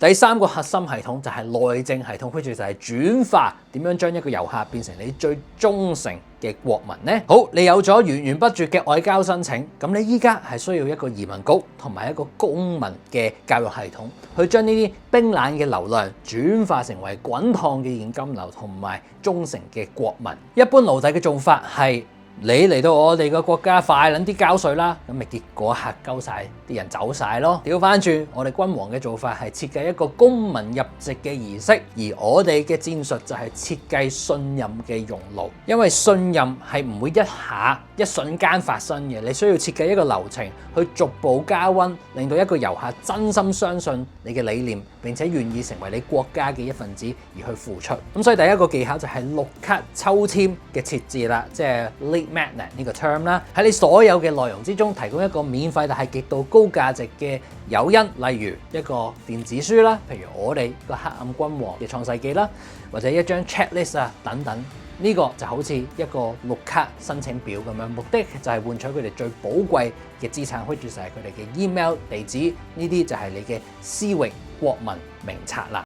第三個核心系統就係內政系統，跟住就係轉化，點樣將一個遊客變成你最忠誠嘅國民呢？好，你有咗源源不絕嘅外交申請，咁你依家係需要一個移民局同埋一個公民嘅教育系統，去將呢啲冰冷嘅流量轉化成為滾燙嘅現金流同埋忠誠嘅國民。一般奴隸嘅做法係，你嚟到我哋個國家快撚啲交稅啦，咁咪結果嚇鳩晒啲人走晒咯。調翻轉，我哋君王嘅做法係設計一個公民入籍嘅儀式，而我哋嘅戰術就係設計信任嘅熔爐，因為信任係唔會一瞬間發生嘅，你需要設計一個流程去逐步加溫，令到一個遊客真心相信你嘅理念，並且願意成為你國家嘅一份子而去付出。咁所以第一個技巧就係綠卡抽籤嘅設置啦，即係 Magnet 呢個 term 啦，喺你所有嘅內容之中提供一個免費但係極度高價值嘅誘因，例如一個電子書啦，譬如我哋個黑暗君王嘅創世記啦，或者一張 checklist 啊等等，呢個就好似一個綠卡申請表咁樣，目的就係換取佢哋最寶貴嘅資產，跟住就係佢哋嘅 email 地址，呢啲就係你嘅私域國民名冊啦。